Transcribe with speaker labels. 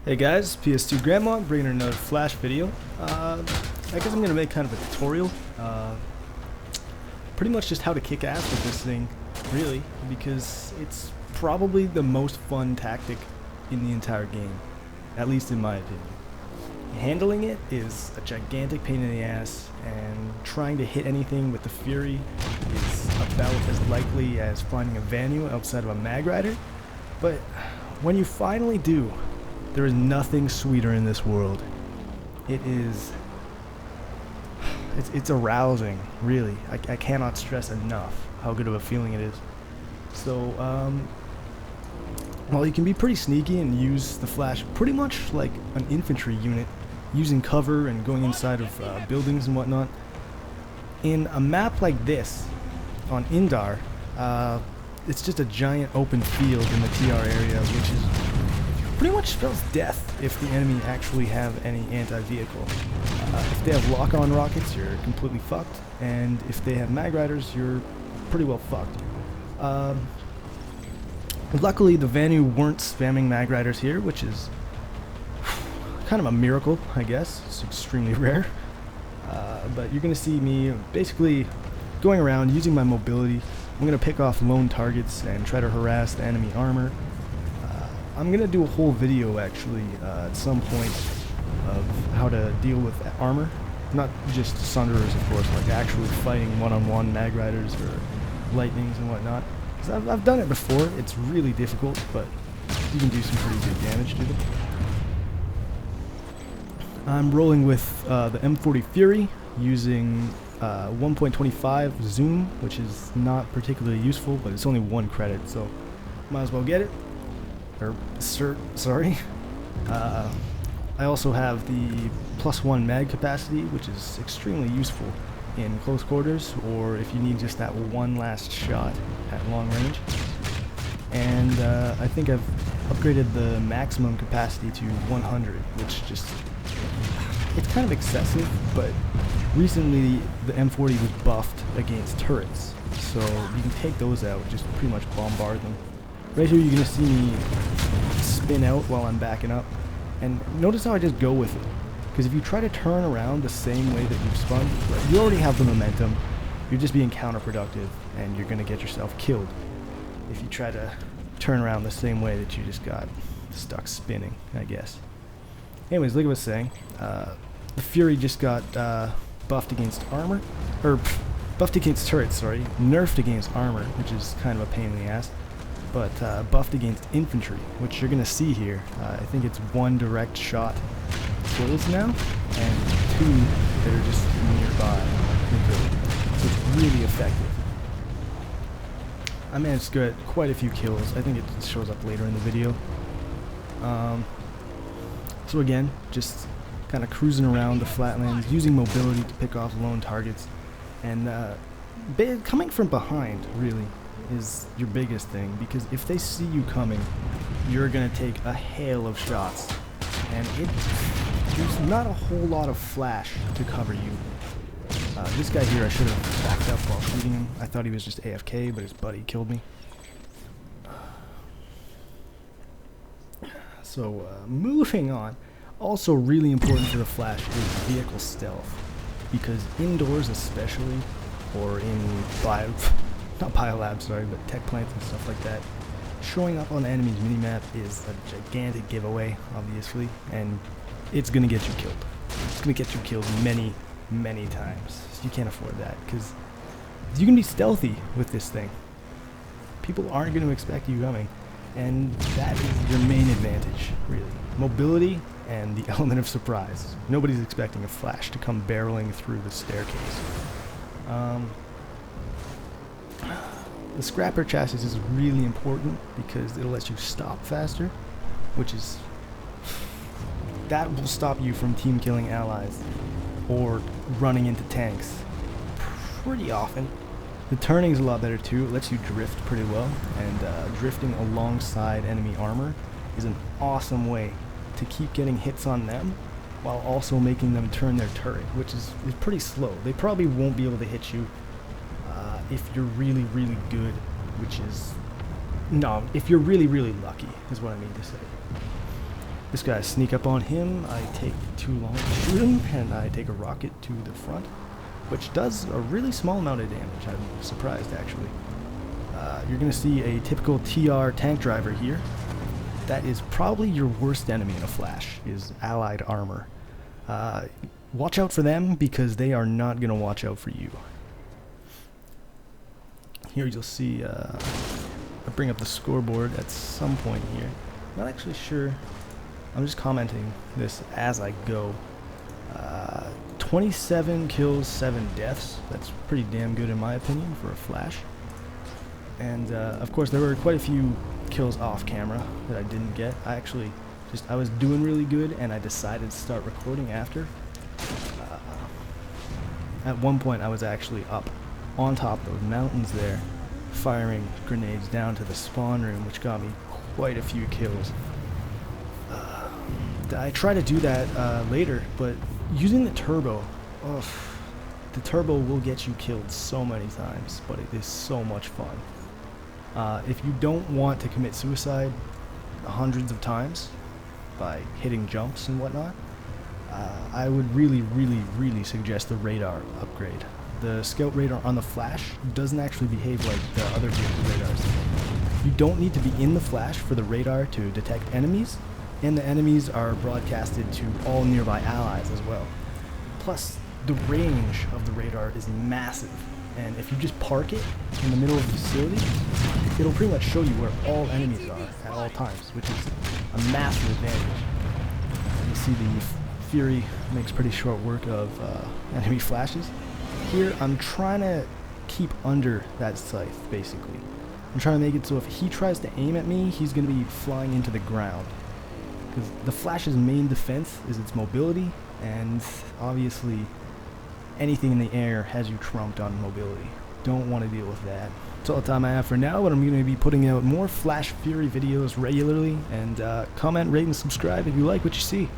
Speaker 1: Hey guys, PS2 Grandma bringing another Flash video. I guess I'm going to make kind of a tutorial. Pretty much just how to kick ass with this thing, really, because it's probably the most fun tactic in the entire game, at least in my opinion. Handling it is a gigantic pain in the ass, and trying to hit anything with the Fury is about as likely as finding a Vanguard outside of a Magrider. But when you finally do, there is nothing sweeter in this world. It's arousing, really. I cannot stress enough how good of a feeling it is. So, while you can be pretty sneaky and use the Flash pretty much like an infantry unit, using cover and going inside of buildings and whatnot, in a map like this, on Indar, it's just a giant open field in the TR area, which is pretty much spells death if the enemy actually have any anti-vehicle. If they have lock-on rockets, you're completely fucked, and if they have Magriders, you're pretty well fucked. Luckily, the Vanu weren't spamming Magriders here, which is kind of a miracle, I guess. It's extremely rare. But you're going to see me basically going around using my mobility. I'm going to pick off lone targets and try to harass the enemy armor. I'm going to do a whole video actually at some point of how to deal with armor. Not just Sunderers, of course, like actually fighting one-on-one Magriders or Lightnings and whatnot. 'Cause I've done it before. It's really difficult, but you can do some pretty good damage to them. I'm rolling with the M40 Fury using 1.25 zoom, which is not particularly useful, but it's only 1 credit, so might as well get it. Or sorry. I also have the +1 mag capacity, which is extremely useful in close quarters, or if you need just that one last shot at long range. And I think I've upgraded the maximum capacity to 100, which just, it's kind of excessive, but recently the M40 was buffed against turrets, so you can take those out, just pretty much bombard them. Right here you're going to see me spin out while I'm backing up, and notice how I just go with it, because if you try to turn around the same way that you've spun, you already have the momentum, you're just being counterproductive, and you're going to get yourself killed if you try to turn around the same way that you just got stuck spinning, I guess. Anyways, like I was saying, the Fury just got buffed against armor, or buffed against turrets, sorry, nerfed against armor, which is kind of a pain in the ass, but buffed against infantry, which you're going to see here. I think it's 1 direct shot kills now, and 2 that are just nearby. So it's really effective. I managed to get quite a few kills. I think it shows up later in the video. So again, just kind of cruising around the flatlands, using mobility to pick off lone targets, and coming from behind, really, is your biggest thing, because if they see you coming, you're going to take a hail of shots, and there's not a whole lot of flash to cover you. This guy here, I should have backed up while shooting him. I thought he was just AFK, but his buddy killed me. So, moving on. Also really important for the Flash is vehicle stealth, because indoors especially, or in not biolabs, sorry, but tech plants and stuff like that, showing up on the enemy's minimap is a gigantic giveaway, obviously, and it's going to get you killed. It's going to get you killed many, many times. You can't afford that, because you can be stealthy with this thing. People aren't going to expect you coming, and that is your main advantage, really. Mobility and the element of surprise. Nobody's expecting a Flash to come barreling through the staircase. The Scrapper chassis is really important because it'll let you stop faster, which is, that will stop you from team killing allies or running into tanks pretty often. The turning is a lot better too. It lets you drift pretty well, and drifting alongside enemy armor is an awesome way to keep getting hits on them while also making them turn their turret, which is pretty slow. They probably won't be able to hit you if you're really, really good, which is, no, if you're really, really lucky, is what I mean to say. This guy, sneak up on him, I take too long to shoot him, and I take a rocket to the front, which does a really small amount of damage. I'm surprised, actually. You're going to see a typical TR tank driver here. That is probably your worst enemy in a flash, is allied armor. Watch out for them, because they are not going to watch out for you. Here you'll see, I bring up the scoreboard at some point here. Not actually sure. I'm just commenting this as I go. 27 kills, 7 deaths. That's pretty damn good in my opinion for a flash. And of course there were quite a few kills off camera that I didn't get. I was doing really good and I decided to start recording after. At one point I was actually up on top of those mountains there, firing grenades down to the spawn room, which got me quite a few kills. I try to do that later, but using the turbo, the turbo will get you killed so many times, but it is so much fun. If you don't want to commit suicide hundreds of times by hitting jumps and whatnot, I would really suggest the radar upgrade. The scout radar on the flash doesn't actually behave like the other vehicle radars. You don't need to be in the flash for the radar to detect enemies, and the enemies are broadcasted to all nearby allies as well. Plus, the range of the radar is massive, and if you just park it in the middle of the facility, it'll pretty much show you where all enemies are at all times, which is a massive advantage. You see the Fury makes pretty short work of enemy flashes. Here, I'm trying to keep under that scythe, basically. I'm trying to make it so if he tries to aim at me, he's going to be flying into the ground. Because the Flash's main defense is its mobility, and obviously anything in the air has you trumped on mobility. Don't want to deal with that. That's all the time I have for now, but I'm going to be putting out more Flash Fury videos regularly, and comment, rate, and subscribe if you like what you see.